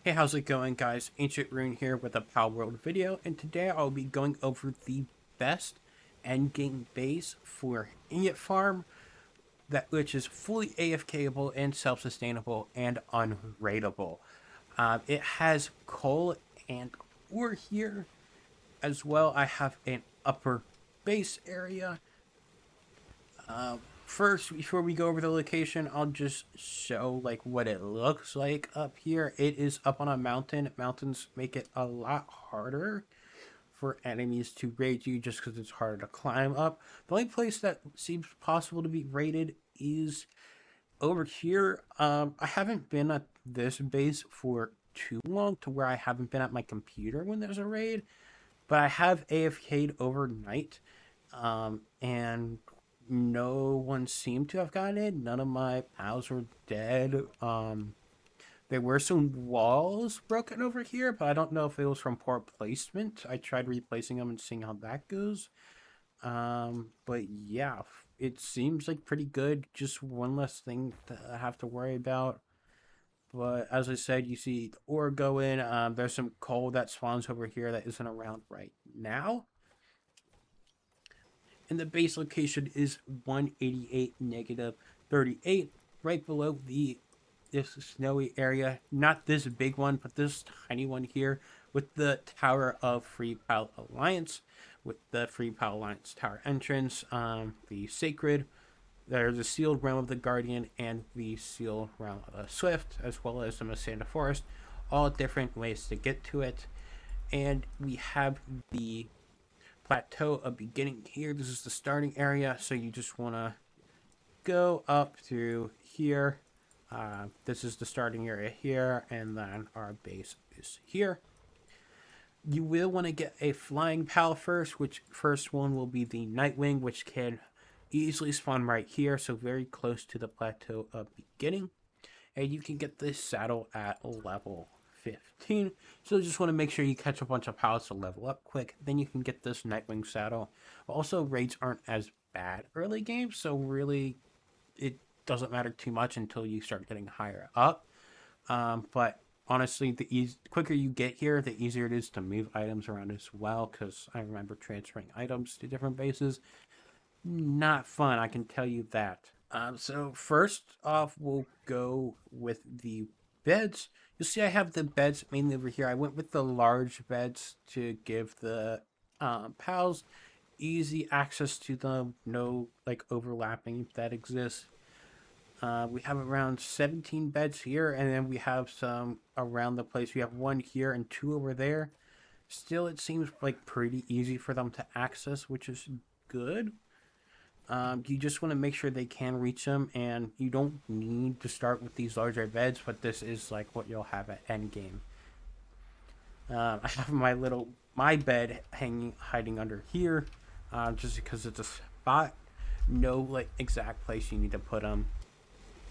Hey, how's it going, guys? Ancient Rune here with a Palworld video, and today I'll be going over the best endgame base for Ingot Farm, which is fully AFKable and self-sustainable and unraidable. It has coal and ore here as well. I have an upper base area. First, before we go over the location, I'll just show like what it looks like up here. It is up on a mountain. Mountains make it a lot harder for enemies to raid you just because it's harder to climb up. The only place that seems possible to be raided is over here. I haven't been at this base for too long to where I haven't been at my computer when there's a raid, but I have AFK'd overnight. And no one seemed to have gotten it. None of my pals were dead. There were some walls broken over here, but I don't know if it was from poor placement. I tried replacing them and seeing how that goes. But yeah, it seems like pretty good. Just one less thing to have to worry about. But as I said, you see the ore going. There's some coal that spawns over here that isn't around right now. And the base location is 188 negative 38, right below this snowy area. Not this big one, but this tiny one here with the Tower of Free Pal Alliance, with the Free Pal Alliance tower entrance, the Sacred. There's the Sealed Realm of the Guardian and the Sealed Realm of the Swift, as well as the Masanda Forest. All different ways to get to it. And we have the plateau of beginning here. This is the starting area, so you just want to go up through here. This is the starting area here, and then our base is here. You will want to get a flying pal first, which first one will be the Nightwing, which can easily spawn right here, so very close to the plateau of beginning. And you can get this saddle at level 15. So just want to make sure you catch a bunch of pals to level up quick. Then you can get this Nightwing saddle. Also, raids aren't as bad early game, so really it doesn't matter too much until you start getting higher up. But honestly, the quicker you get here, the easier it is to move items around as well, because I remember transferring items to different bases. Not fun, I can tell you that. So first off, we'll go with the beds. You'll see I have the beds mainly over here. I went with the large beds to give the pals easy access to them. No like overlapping that exists. We have around 17 beds here, and then we have some around the place. We have one here and two over there. Still, it seems like pretty easy for them to access, which is good. You just want to make sure they can reach them, and you don't need to start with these larger beds, but this is like what you'll have at endgame. I have my bed hiding under here, just because it's a spot. No like exact place you need to put them.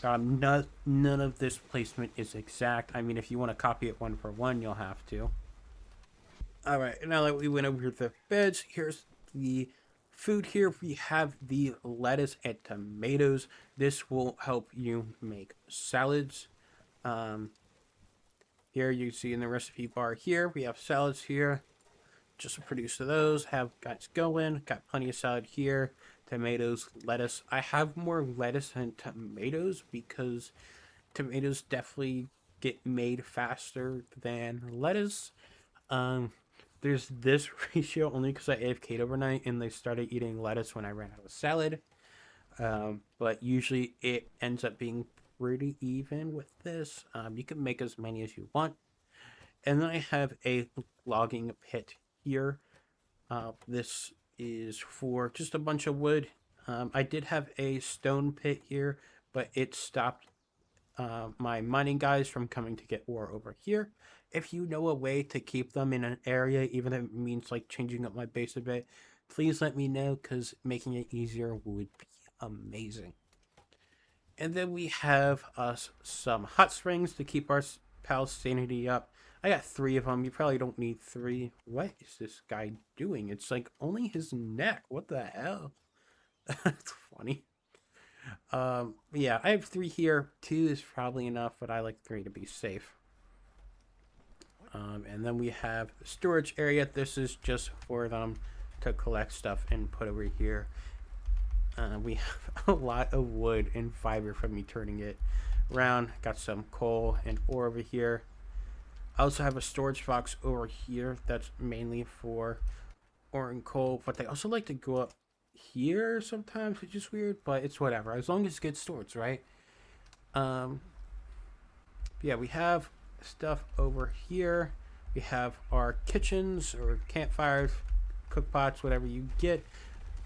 None of this placement is exact. I mean, if you want to copy it one for one, you'll have to. All right, now that we went over the beds, here's the food here. We have the lettuce and tomatoes. This will help you make salads. Here you see in the recipe bar here, we have salads here. Just produce those, have guys going. Got plenty of salad here. Tomatoes, lettuce. I have more lettuce than tomatoes because tomatoes definitely get made faster than lettuce. There's this ratio only because I AFK'd overnight and they started eating lettuce when I ran out of salad. But usually it ends up being pretty even with this. You can make as many as you want. And then I have a logging pit here. This is for just a bunch of wood. I did have a stone pit here, but it stopped my mining guys from coming to get ore over here. If you know a way to keep them in an area, even if it means like changing up my base a bit, please let me know, because making it easier would be amazing. And then we have some hot springs to keep our pals' sanity up. I got 3 of them. You probably don't need 3. What is this guy doing? It's like only his neck. What the hell? That's funny. Yeah, I have 3 here. 2 is probably enough, but I like 3 to be safe. And then we have storage area. This is just for them to collect stuff and put over here. We have a lot of wood and fiber from me turning it around. Got some coal and ore over here. I also have a storage box over here that's mainly for ore and coal, but they also like to go up here sometimes, which is weird, but it's whatever. As long as it's good storage, right? Yeah, we have stuff over here. We have our kitchens or campfires, cook pots, whatever you get.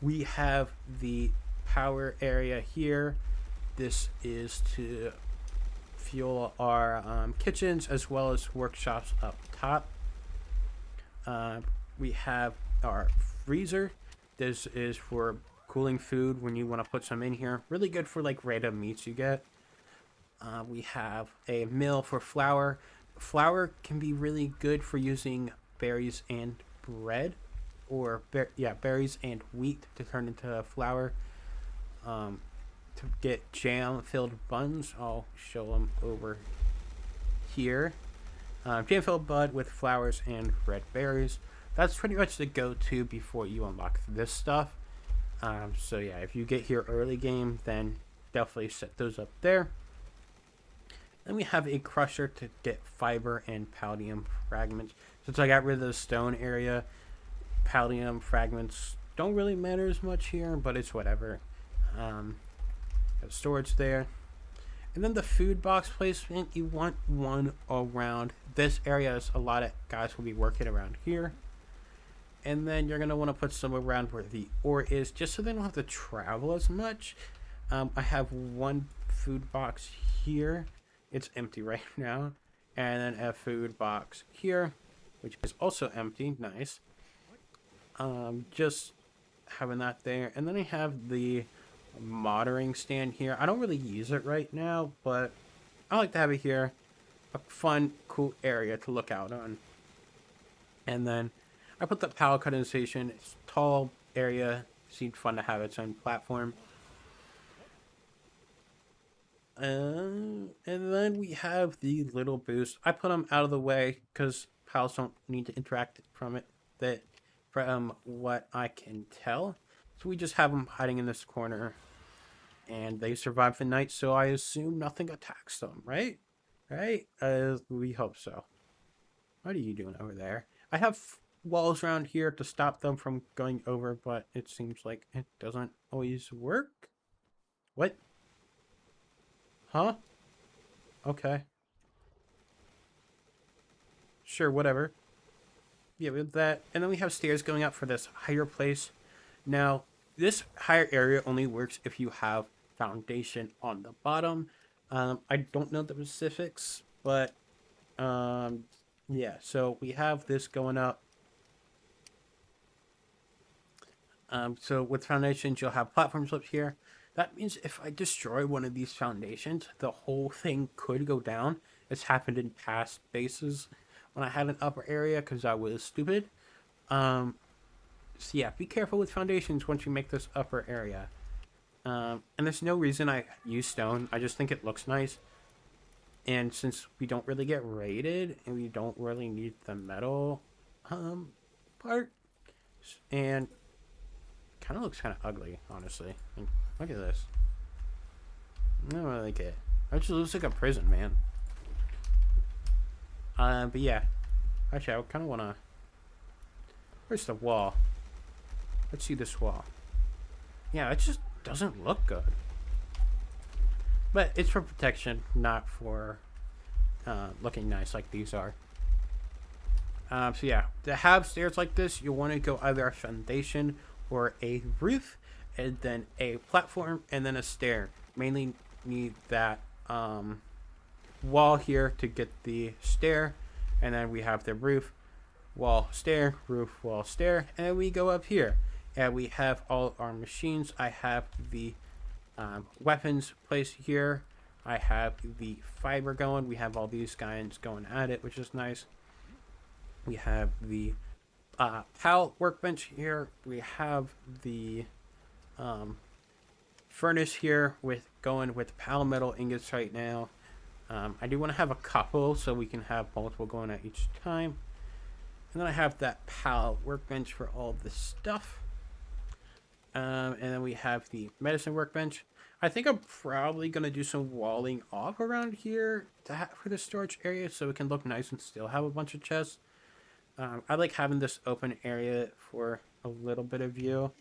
We have the power area here. This is to fuel our kitchens as well as workshops up top. We have our freezer. This is for cooling food when you want to put some in here. Really good for like random meats you get. We have a mill for flour. Flour can be really good for using berries and bread, or berries and wheat to turn into flour. To get jam-filled buns, I'll show them over here. Jam-filled bun with flowers and red berries. That's pretty much the go-to before you unlock this stuff. So yeah, if you get here early game, then definitely set those up there. Then we have a crusher to get fiber and palladium fragments. Since I got rid of the stone area, palladium fragments don't really matter as much here, but it's whatever. Got storage there. And then the food box placement, you want one around this area, as a lot of guys will be working around here. And then you're going to want to put some around where the ore is, just so they don't have to travel as much. I have one food box here. It's empty right now. And then a food box here, which is also empty. Nice. Just having that there. And then I have the moddering stand here. I don't really use it right now, but I like to have it here. A fun, cool area to look out on. And then I put the power cutting station. It's a tall area. Seemed fun to have its own platform. And then we have the little boost. I put them out of the way because pals don't need to interact from it. That from what I can tell. So we just have them hiding in this corner. And they survive the night, so I assume nothing attacks them, right? Right? We hope so. What are you doing over there? I have walls around here to stop them from going over, but it seems like it doesn't always work. What? Huh? Okay. Sure, whatever. Yeah, with that. And then we have stairs going up for this higher place. Now, this higher area only works if you have foundation on the bottom. I don't know the specifics, but yeah, so we have this going up. So with foundations, you'll have platforms up here. That means if I destroy one of these foundations, the whole thing could go down. It's happened in past bases when I had an upper area because I was stupid. So yeah, be careful with foundations once you make this upper area. And there's no reason I use stone. I just think it looks nice. And since we don't really get raided and we don't really need the metal part, and kind of looks kind of ugly, honestly. Like, look at this. I don't really like it. It just looks like a prison, man. But yeah. Actually, I kind of want to... Where's the wall? Let's see this wall. Yeah, it just doesn't look good. But it's for protection, not for looking nice like these are. So yeah, to have stairs like this, you want to go either a foundation or a roof, and then a platform, and then a stair. Mainly need that wall here to get the stair, and then we have the roof, wall, stair, roof, wall, stair, and we go up here. And we have all our machines. I have the weapons placed here. I have the fiber going. We have all these guys going at it, which is nice. We have the PAL workbench here. We have the furnace here with going with PAL metal ingots right now. I do want to have a couple so we can have multiple going at each time. And then I have that pallet workbench for all this stuff. And then we have the medicine workbench. I think I'm probably going to do some walling off around here for the storage area so it can look nice and still have a bunch of chests. I like having this open area for a little bit of view,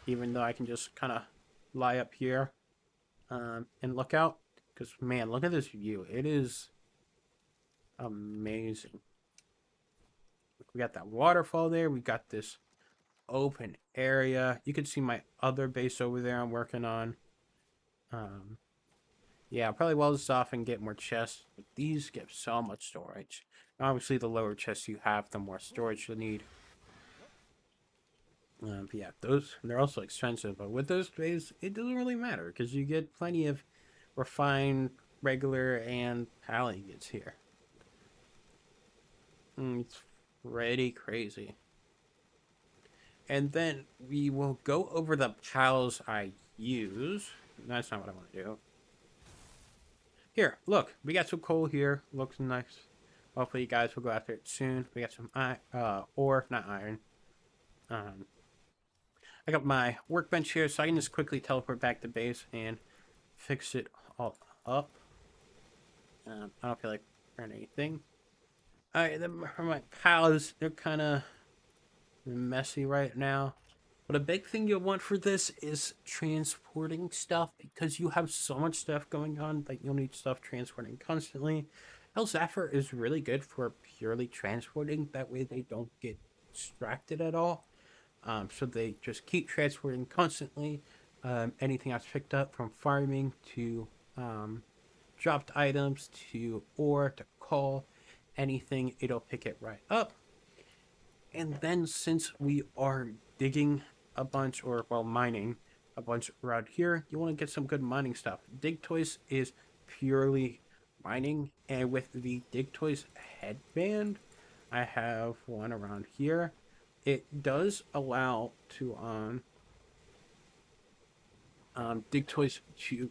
even though I can just kind of lie up here and look out. Because, man, look at this view. It is amazing. We got that waterfall there. We got this open area. You can see my other base over there I'm working on. Yeah, I'll probably wall this off and get more chests. But these give so much storage. Obviously, the lower chests you have, the more storage you'll need. But yeah, they're also expensive. But with those bays, it doesn't really matter because you get plenty of refined, regular, and PAL ingots here. It's pretty crazy. And then we will go over the PALs I use. That's not what I want to do. Here, look, we got some coal here. Looks nice. Hopefully you guys will go after it soon. We got some ore, not iron. I got my workbench here, so I can just quickly teleport back to base and fix it all up. I don't feel like running anything. Alright, then for my pals, they're kind of messy right now. But a big thing you'll want for this is transporting stuff, because you have so much stuff going on that you'll need stuff transporting constantly. El Zephyr is really good for purely transporting. That way they don't get distracted at all. So they just keep transporting constantly. Anything that's picked up from farming to dropped items to ore to coal, anything, it'll pick it right up. And then since we are digging a bunch, or well, mining a bunch around here, you want to get some good mining stuff. Dig Toys is purely mining, and with the Dig Toys headband, I have one around here. It does allow to Dig Toys to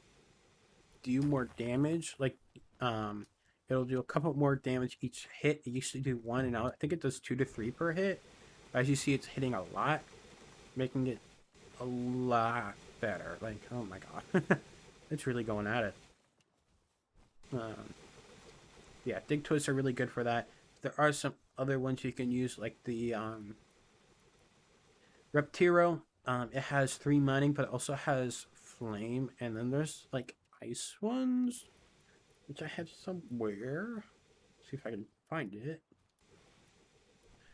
do more damage. Like it'll do a couple more damage each hit. It used to do one, and now I think it does 2 to 3 per hit. As you see, it's hitting a lot, making it a lot better. Like, oh my god, it's really going at it. Yeah, Dig Toys are really good for that. There are some other ones you can use, like the Reptiro. It has 3 mining, but it also has flame, and then there's like ice ones, which I have somewhere. See if I can find it.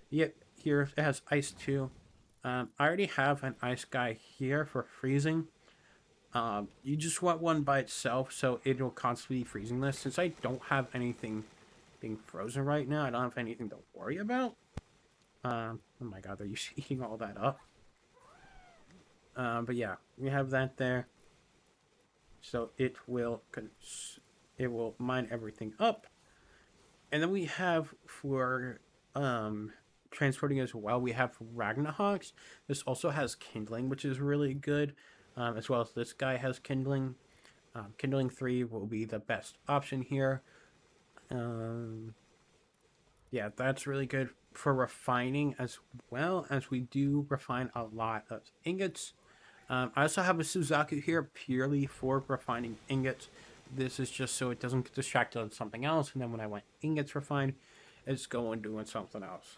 Yep, here it has ice too. I already have an ice guy here for freezing. You just want one by itself, so it'll constantly be freezing this. Since I don't have anything being frozen right now, I don't have anything to worry about. Oh my god, they're just eating all that up. But yeah, we have that there. So it will mine everything up. And then we have for transporting as well, we have Ragnarhawks. This also has kindling, which is really good. As well as this guy has kindling. Kindling 3 will be the best option here. Yeah, that's really good for refining, as well as we do refine a lot of ingots. I also have a Suzaku here purely for refining ingots. This is just so it doesn't get distracted on something else, and then when I want ingots refined, it's going doing something else.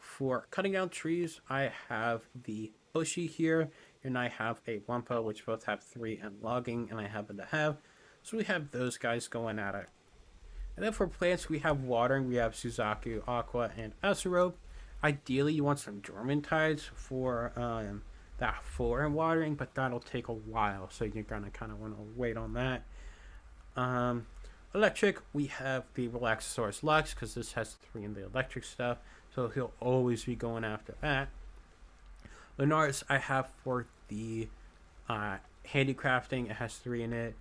For cutting down trees, I have the Bushi here, and I have a Wampa, which both have 3 and logging, and I happen to have. So we have those guys going at it. And then for plants, we have watering. We have Suzaku, Aqua, and Asarobe. Ideally, you want some dormant tides for that floor and watering, but that'll take a while, so you're gonna kind of want to wait on that. Electric, we have the Relaxosaurus Lux, because this has 3 in the electric stuff, so he'll always be going after that. Lunaris, I have for the handicrafting. It has 3 in it.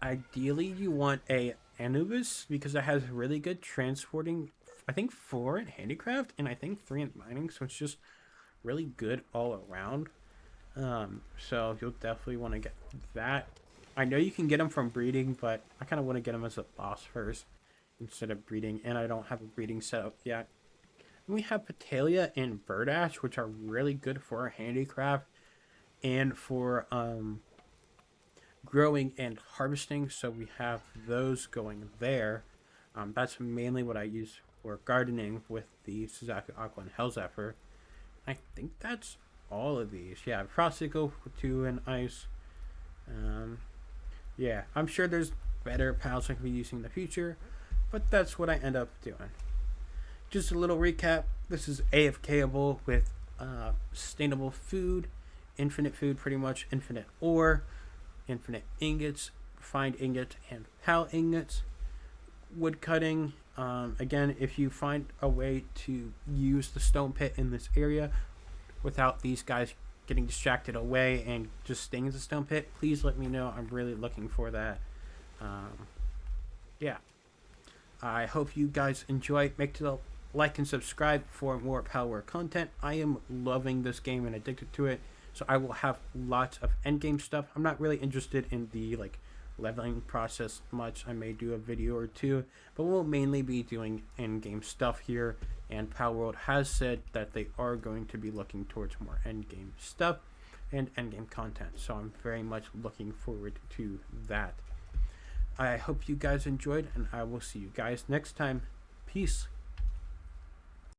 Ideally, you want a Anubis, because it has really good transporting. I think 4 in handicraft, and I think 3 in mining, so it's just really good all around. So you'll definitely want to get that. I know you can get them from breeding, but I kind of want to get them as a boss first instead of breeding, and I don't have a breeding setup yet. And we have Petalia and Verdash, which are really good for handicraft and for growing and harvesting. So we have those going there. That's mainly what I use for gardening with the Suzaku Aqua and Hell Zephyr. I think that's all of these. Yeah, Frosticle for 2 and Ice. Um, yeah, I'm sure there's better pals I can be using in the future, but that's what I end up doing. Just a little recap. This is AFKable with sustainable food, infinite food, pretty much, infinite ore, infinite ingots, refined ingots, and pal ingots. Wood cutting. Again, if you find a way to use the stone pit in this area without these guys getting distracted away and just staying in the stone pit, please let me know. I'm really looking for that. Yeah. I hope you guys enjoy. Make sure to like and subscribe for more Palworld content. I am loving this game and addicted to it, so I will have lots of endgame stuff. I'm not really interested in the leveling process much. I may do a video or two, but we'll mainly be doing endgame stuff here. And Palworld has said that they are going to be looking towards more endgame stuff and endgame content, so I'm very much looking forward to that. I hope you guys enjoyed, and I will see you guys next time. Peace.